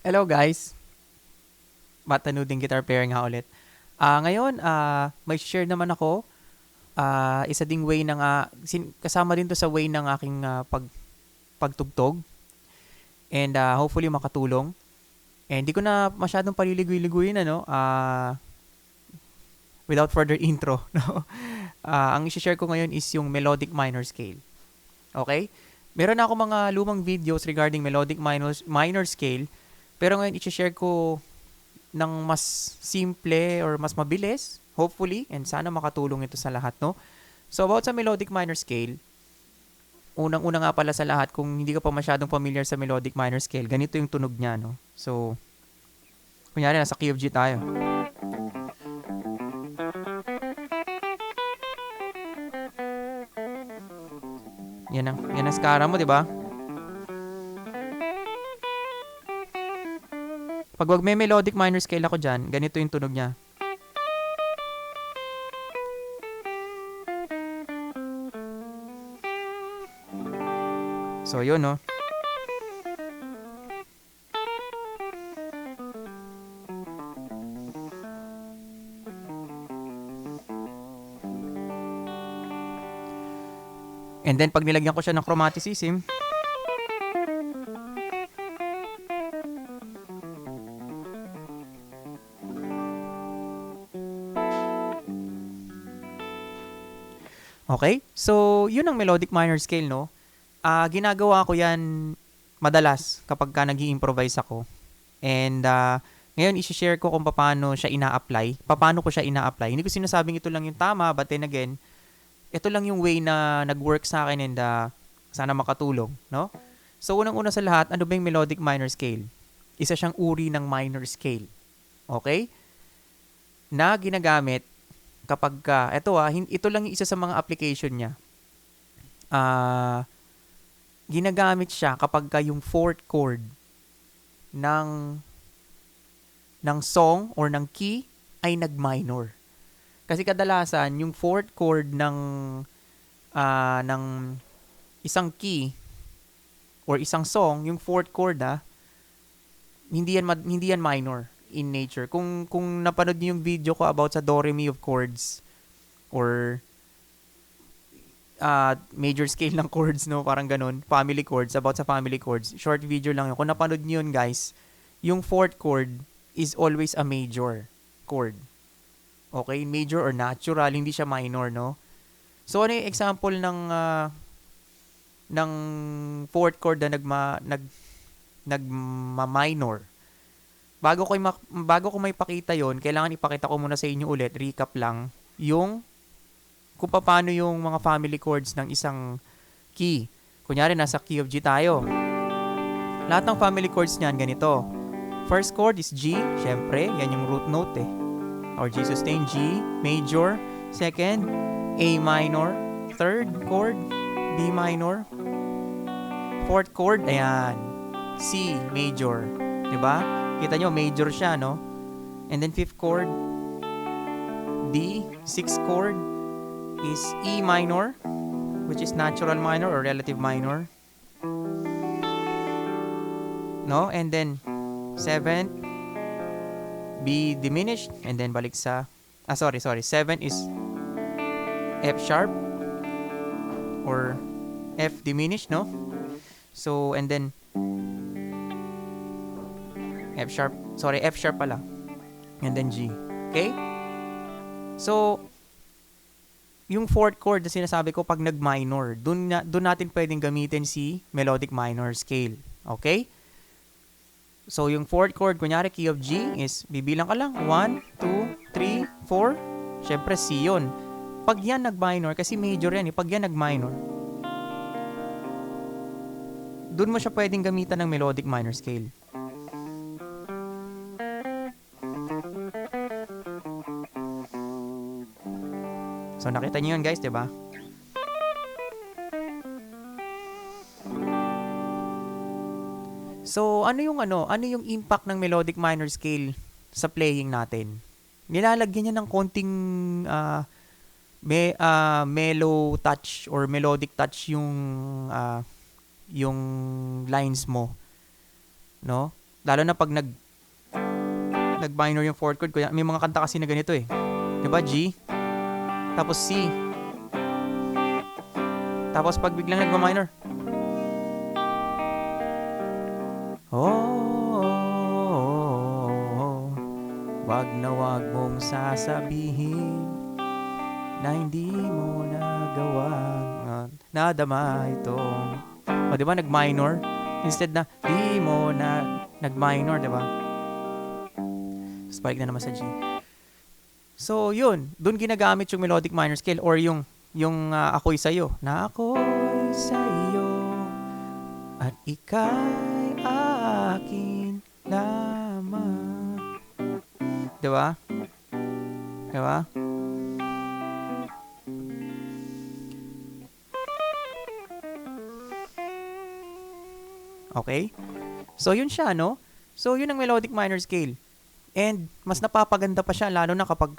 Hello guys, matanuding guitar player nga ulit. Ngayon, may share naman ako. Isa ding way ng, kasama din to sa way ng aking pagtugtog. And hopefully makatulong. And hindi ko na masyadong paliligoy-ligoyin, ano, without further intro. No? Ang isi-share ko ngayon is yung melodic minor scale. Okay? Meron na ako mga lumang videos regarding melodic minor scale. Pero ngayon, isi-share ko ng mas simple or mas mabilis, hopefully, and sana makatulong ito sa lahat, no? So, about sa melodic minor scale, unang-una nga pala sa lahat, kung hindi ka pa masyadong familiar sa melodic minor scale, ganito yung tunog niya, no? So, kunyari, nasa key of G tayo. Yan ang skara mo, di ba? Pag wag may melodic minor scale ako dyan, ganito yung tunog niya. So, yun, no? And then, pag nilagyan ko siya ng chromaticism, okay? So, yun ang melodic minor scale, no? Ginagawa ko yan madalas kapag ka nag improvise ako. And ngayon, isi-share ko kung paano siya ina-apply. Paano ko siya ina-apply. Hindi ko sinasabing ito lang yung tama, but then again, ito lang yung way na nag-work sa akin and sana makatulong, no? So, unang-una sa lahat, ano ba yung melodic minor scale? Isa siyang uri ng minor scale. Okay? Na ginagamit kapag ito lang yung isa sa mga application niya. Ginagamit siya kapag yung fourth chord ng song or ng key ay nag-minor. Kasi kadalasan yung fourth chord ng isang key or isang song, yung fourth chord hindi yan minor in nature. Kung napanood niyo yung video ko about sa do re mi of chords or major scale ng chords, no, parang ganun, family chords, about sa family chords, short video lang yun. Kung napanood niyo yun, guys, yung fourth chord is always a major chord. Okay, major or natural, hindi siya minor, no? So ano yung example ng fourth chord na nagma-minor? Bago ko may pakita yon, kailangan ipakita ko muna sa inyo ulit, recap lang, yung kung paano yung mga family chords ng isang key. Kunyari, nasa key of G tayo. Lahat ng family chords niyan, ganito. First chord is G, syempre, yan yung root note or G sustain, G major. Second, A minor. Third chord, B minor. Fourth chord, ayan, C major. Diba? Kita nyo, major siya, no? And then fifth chord, D. Sixth chord is E minor, which is natural minor or relative minor. No? And then, seventh, B diminished, and then balik sa, sorry, seven is F sharp, or F diminished, no? So, and then, F sharp pala. And then G. Okay? So, yung fourth chord na sinasabi ko pag nag-minor, dun natin pwedeng gamitin si melodic minor scale. Okay? So, yung fourth chord, kunyari key of G is, bibilang ka lang, 1, 2, 3, 4. Syempre, C yun. Pag yan nag-minor, kasi major yan pag yan nag-minor, dun mo siya pwedeng gamitan ng melodic minor scale. So, nakita niyo yun, guys, diba? So, ano yung impact ng melodic minor scale sa playing natin? Nilalagyan niya ng konting mellow touch or melodic touch yung lines mo, no? Lalo na pag nag-minor yung fourth chord. May mga kanta kasi na ganito eh. Diba? G, tapos C, tapos pag biglang nagma-minor, wag na wag mong sasabihin na hindi mo nagawa, nadama ito. O diba, nag-minor instead na di mo na nag-minor, diba? Tapos balik na naman sa G. So yun, dun ginagamit yung melodic minor scale, or yung ako'y sa'yo, na ako'y sa'yo at ika'y akin lamang. Diba? Diba? Okay? So yun siya, no? So yun ang melodic minor scale. And mas napapaganda pa siya lalo na kapag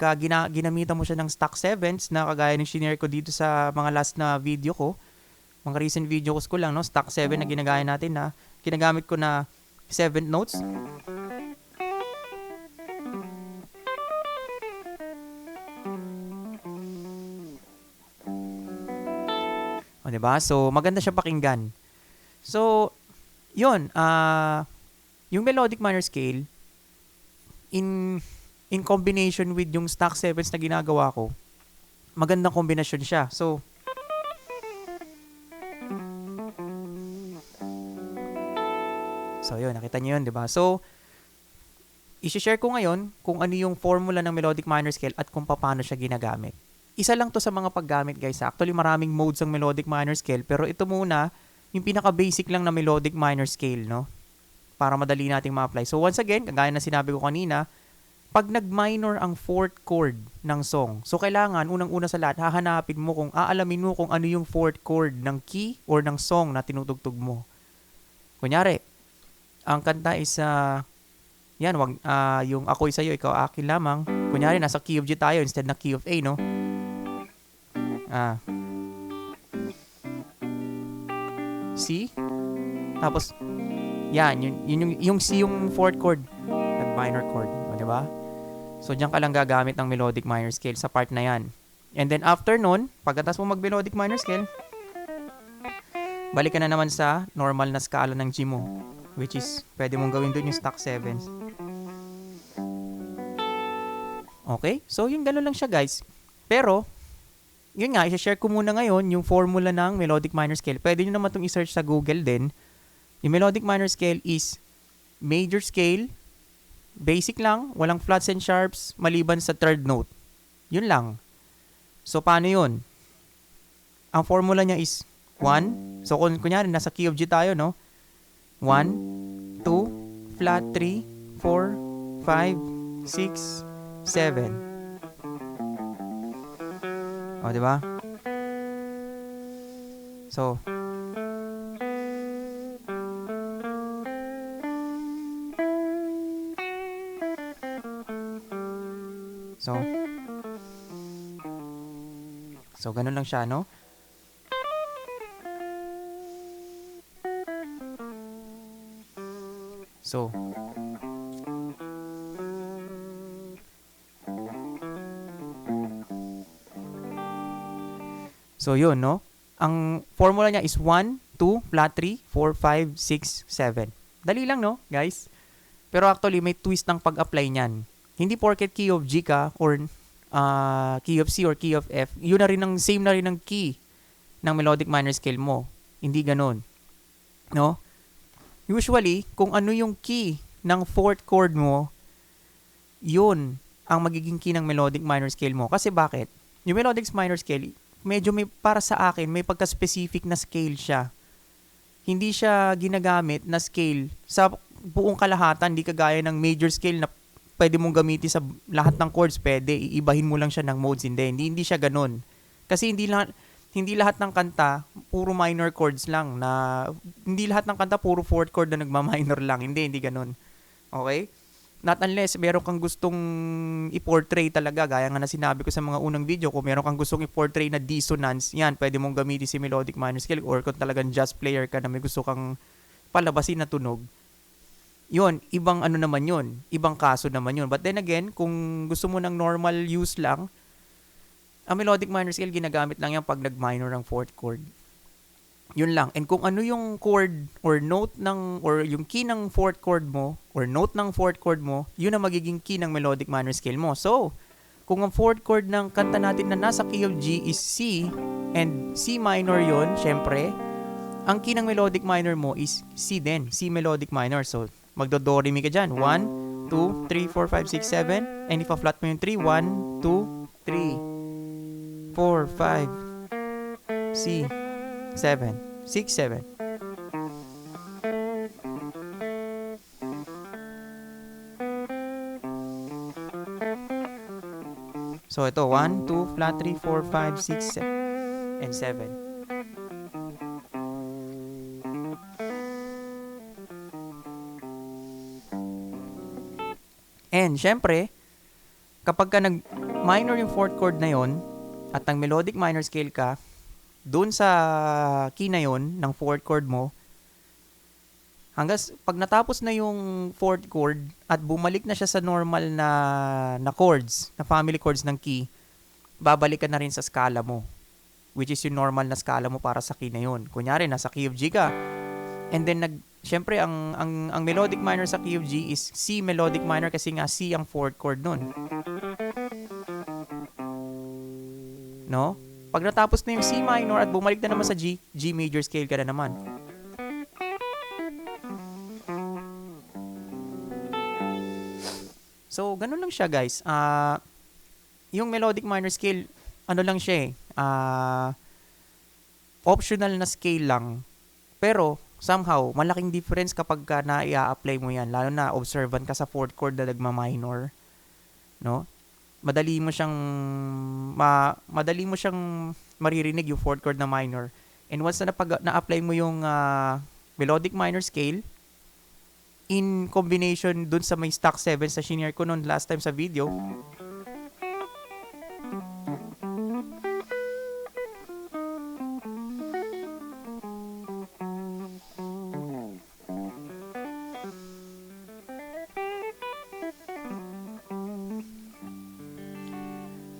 ginamitan mo siya ng stock 7s na kagaya ng shinare ko dito sa mga last na video ko. Mga recent videos ko lang, no? Stock 7 na ginagaya natin na ginagamit ko na 7 notes. O, diba? So, maganda siya pakinggan. So, yun. Yung melodic minor scale, in combination with yung stock 7s na ginagawa ko, magandang kombinasyon siya. So yun, nakita niyo yun, di ba? So i-share ko ngayon kung ano yung formula ng melodic minor scale at kung paano siya ginagamit. Isa lang to sa mga paggamit, guys. Actually, maraming modes ang melodic minor scale, pero ito muna yung pinaka-basic lang na melodic minor scale, no? Para madali nating ma-apply. So once again, kagaya na sinabi ko kanina, pag nag-minor ang fourth chord ng song, so kailangan, unang-una sa lahat, aalamin mo kung ano yung fourth chord ng key or ng song na tinutugtog mo. Kunyari, ang kanta is, yung ako'y sa'yo, ikaw akin lamang. Kunyari, nasa key of G tayo instead na key of A, no? C, tapos, yan, yung C yung fourth chord, nag-minor chord, di ba? So, diyan ka lang gagamit ng melodic minor scale sa part na yan. And then, after nun, pagkatapos mo mag-melodic minor scale, balik ka na naman sa normal na skala ng G mo, which is, pwede mong gawin dun yung stock 7s. Okay? So, yung gano'n lang siya, guys. Pero, yun nga, i-share ko muna ngayon yung formula ng melodic minor scale. Pwede nyo naman itong i-search sa Google din. Yung melodic minor scale is major scale, basic lang, walang flats and sharps, maliban sa third note. Yun lang. So, paano yun? Ang formula niya is 1. So, kunyari, nasa key of G tayo, no? 1, 2, flat 3, 4, 5, 6, 7. O, diba? So, So, ganun lang siya, no? So, yun, no? Ang formula niya is 1, 2, flat 3, 4, 5, 6, 7. Dali lang, no, guys? Pero actually, may twist ng pag-apply niyan. Hindi porket key of G ka or key of C or key of F, yun na rin ang same na rin ng key ng melodic minor scale mo. Hindi ganun. No? Usually, kung ano yung key ng fourth chord mo, yun ang magiging key ng melodic minor scale mo. Kasi bakit? Yung melodic minor scale, medyo para sa akin, may pagka-specific na scale siya. Hindi siya ginagamit na scale sa buong kalahatan, hindi kagaya ng major scale na pwede mong gamitin sa lahat ng chords, pwede. Iibahin mo lang siya ng modes, hindi siya ganun. Kasi hindi lahat ng kanta, puro minor chords lang na, hindi lahat ng kanta, puro fourth chord na nagma-minor lang. Hindi ganun. Okay? Not unless meron kang gustong i-portray talaga, gaya nga na sinabi ko sa mga unang video, kung meron kang gustong i-portray na dissonance, yan, pwede mong gamitin si melodic minor scale, or kung talagang jazz player ka na may gusto kang palabasin na tunog, Yun, ibang ano naman yun. Ibang kaso naman yun. But then again, kung gusto mo ng normal use lang, ang melodic minor scale, ginagamit lang yan pag nag-minor ng fourth chord. Yun lang. And kung ano yung chord or note ng, or yung key ng fourth chord mo, or note ng fourth chord mo, yun ang magiging key ng melodic minor scale mo. So, kung ang fourth chord ng kanta natin na nasa key of G is C, and C minor yun, syempre, ang key ng melodic minor mo is C din, C melodic minor. So, magdo-do, re, mi ka dyan. 1, 2, 3, 4, 5, 6, 7. And ipa-flat mo yung 3. 1, 2, 3, 4, 5, C, 7, 6, 7. So, ito, 1, 2, flat, 3, 4, 5, 6, 7, and 7. And, syempre, kapag ka nag-minor yung fourth chord na yon at ang melodic minor scale ka, dun sa key na yon ng fourth chord mo, hanggang pag natapos na yung fourth chord at bumalik na siya sa normal na chords, na family chords ng key, babalik ka na rin sa skala mo, which is yung normal na skala mo para sa key na yon. Kunyari, nasa key of G ka, and then syempre, ang melodic minor sa key of G is C melodic minor kasi nga C ang fourth chord nun. No? Pag natapos na yung C minor at bumalik na naman sa G, G major scale ka na naman. So, ganun lang siya, guys. Yung melodic minor scale, ano lang siya optional na scale lang. Pero, somehow, malaking difference kapag ka na-i-apply mo yan. Lalo na observant ka sa fourth chord na nagma-minor. No? Madali mo siyang maririnig yung fourth chord na minor. And once na-apply mo yung melodic minor scale, in combination dun sa may stock 7 sa shinare ko noon last time sa video,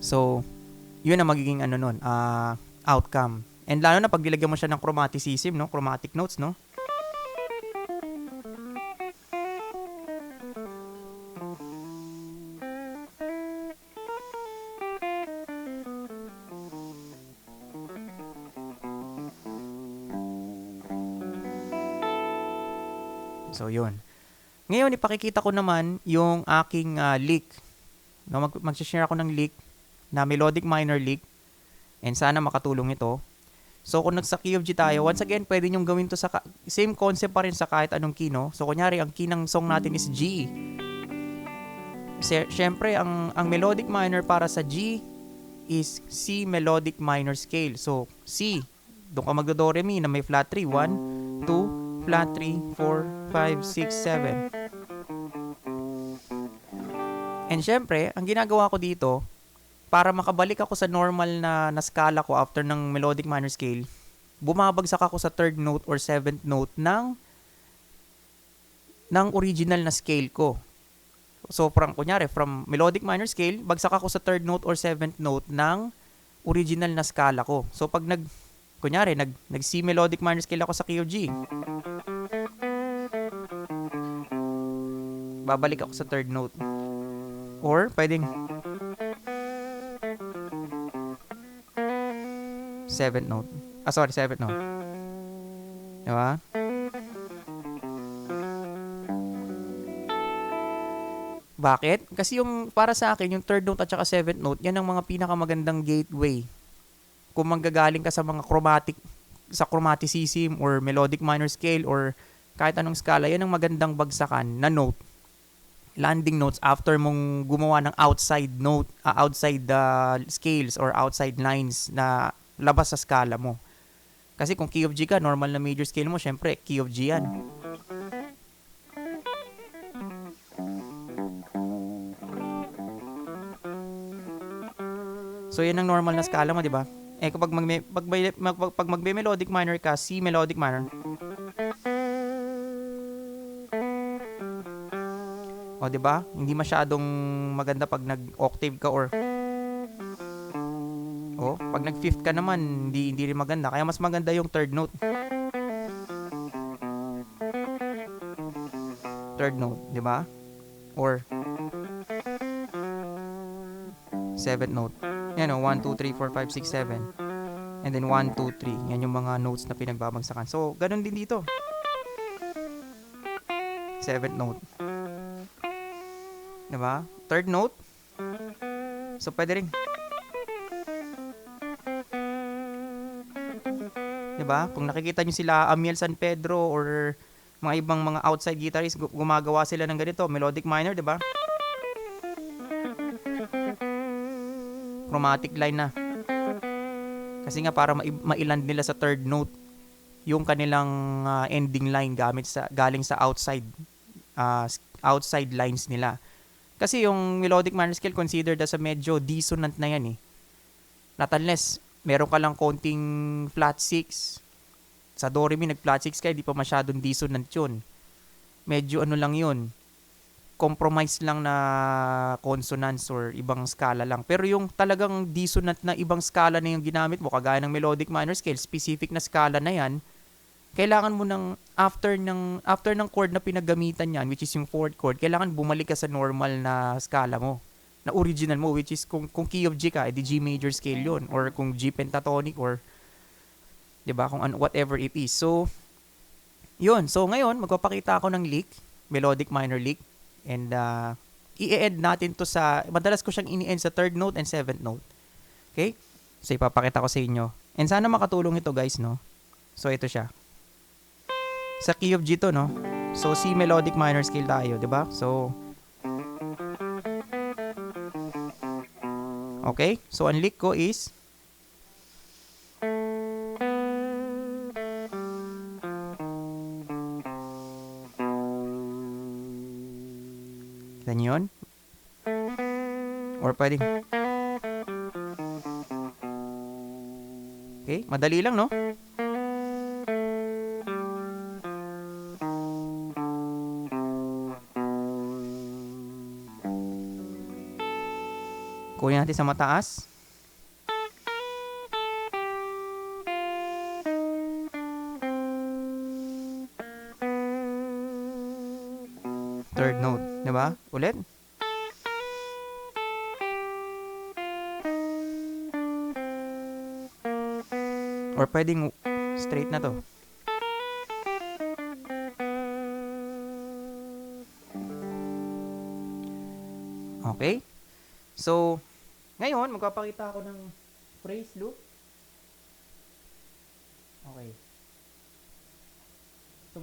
so, yun ang magiging outcome. And lalo na pag nilagyan mo siya ng chromaticism, no? Chromatic notes, no? So, yun. Ngayon, ipakikita ko naman yung aking lick. No, mag-share ako ng lick na melodic minor lick. And sana makatulong ito. So, kung nagsa key of G tayo, once again, pwede nyong gawin to sa same concept pa rin sa kahit anong key, no? So, kunyari, ang key ng song natin is G. Siyempre, ang melodic minor para sa G is C melodic minor scale. So, C. Doon ka magdo-do, re, mi na may flat 3. 1, 2, flat 3, 4, 5, 6, 7. And syempre, ang ginagawa ko dito, para makabalik ako sa normal na skala ko after ng melodic minor scale, bumabagsak ako sa third note or seventh note ng original na scale ko. So, kunyari, from melodic minor scale, bagsak ako sa third note or seventh note ng original na skala ko. So, pag kunyari, nag-C melodic minor scale ako sa key of G, babalik ako sa third note. Or, pwedeng seventh note. Seventh note. Diba? Bakit? Kasi yung, para sa akin, yung third note at saka seventh note, yan ang mga pinakamagandang gateway. Kung manggagaling ka sa mga chromaticism or melodic minor scale or kahit anong skala, yan ang magandang bagsakan na note. Landing notes after mong gumawa ng outside note, outside scales or outside lines na labas sa skala mo. Kasi kung key of G ka, normal na major scale mo, syempre, key of G yan. So, yan ang normal na skala mo, di ba? Kapag magbe-melodic minor ka, C melodic minor, O, 'di ba? Hindi masyadong maganda pag nag-octave ka or pag nag-fifth ka naman, hindi rin maganda. Kaya mas maganda yung third note. Third note, 'di ba? Or seventh note. Yan o, 1, 2, 3, 4, 5, 6, 7. And then 1, 2, 3. Yan yung mga notes na pinagbabagsakan. So, ganun din dito. Seventh note. Diba? Third note. So, pwede rin. Diba? Kung nakikita nyo sila Amiel San Pedro or mga ibang mga outside guitarist, gumagawa sila ng ganito. Melodic minor, diba? Chromatic line na. Kasi nga para mailand nila sa third note yung kanilang ending line galing sa outside lines nila. Kasi yung melodic minor scale considered as a medyo dissonant na yan eh. Not unless meron ka lang konting flat 6. Sa do re mi nag flat 6 ka, di pa masyadong dissonant yun. Medyo ano lang yun, compromise lang na consonants or ibang skala lang. Pero yung talagang dissonant na ibang skala na yung ginamit mo, kagaya ng melodic minor scale, specific na skala na yan, kailangan mo ng after ng chord na pinaggamitan yan, which is yung fourth chord, kailangan bumalik ka sa normal na skala mo, na original mo, which is kung key of G ka, edi G major scale yun, or kung G pentatonic, or 'di ba, kung whatever it is. So yun, so ngayon magpapakita ako ng lick, melodic minor lick. And i-end natin to sa, madalas ko siyang ini-end sa third note and seventh note. Okay? So ipapakita ko sa inyo. And sana makatulong ito guys, no? So ito siya. Sa key of G to, no? So C melodic minor scale tayo, 'di ba? So okay? So ang lick ko is yun. Or pwedeng okay, madali lang, no? Kunin natin sa mataas. Third note, 'di ba? Ulit. Or pwedeng straight na to. Okay? So, ngayon, magpapakita ako ng phrase loop. Okay. So,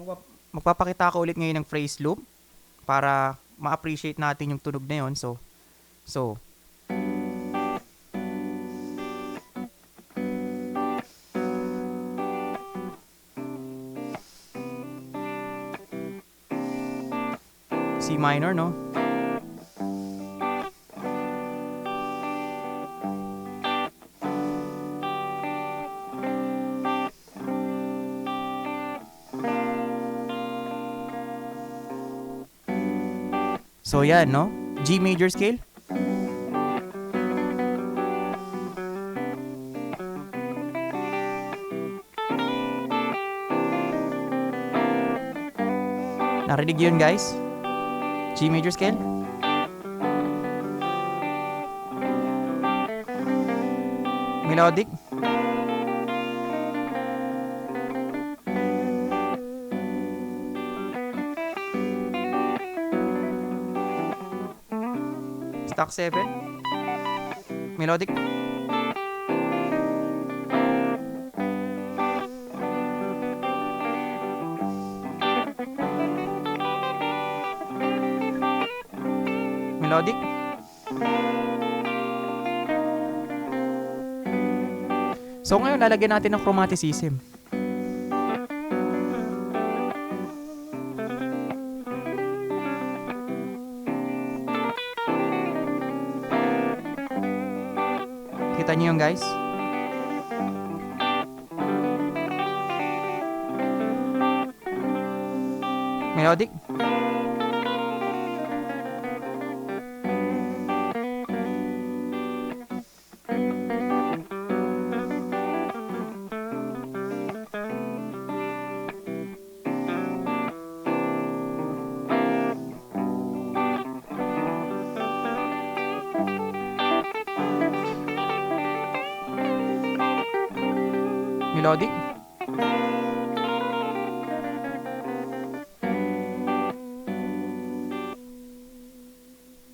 magpapakita ako ulit ngayon ng phrase loop para ma-appreciate natin yung tunog na yun. So, C minor, no? So, yan, no? G major scale. Narinig yun, guys? G major scale. Melodic. Stock 7. Melodic. Melodic. So ngayon lalagyan natin ng chromaticism. Kita niyo yun, guys? Melodic. melodic.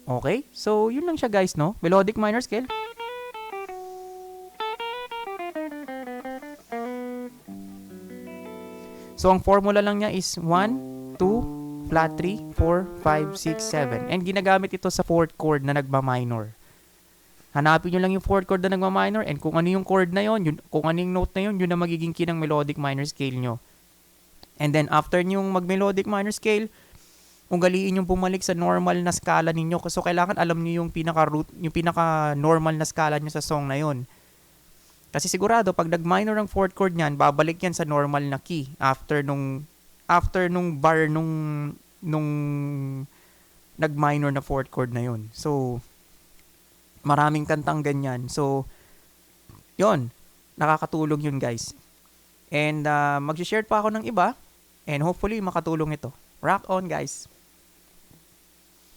Okay, so yun lang siya guys, no? Melodic minor scale. So ang formula lang niya is 1, 2, flat 3, 4, 5, 6, 7. And ginagamit ito sa fourth chord na nagma-minor. Hanapin nyo lang yung fourth chord na nagma-minor and kung ano yung chord na yun, kung ano yung note na yun na magiging key ng melodic minor scale nyo. And then after nyo mag-melodic minor scale, ugaliin yung bumalik sa normal na skala ninyo. So kailangan alam nyo yung pinaka-normal na skala nyo sa song na yun. Kasi sigurado, pag nag-minor ang fourth chord niyan, babalik yan sa normal na key after nung bar nung nag-minor na fourth chord na yun. So, maraming kantang ganyan. So, yun. Nakakatulong yun, guys. And mag-share pa ako ng iba. And hopefully, makatulong ito. Rock on, guys!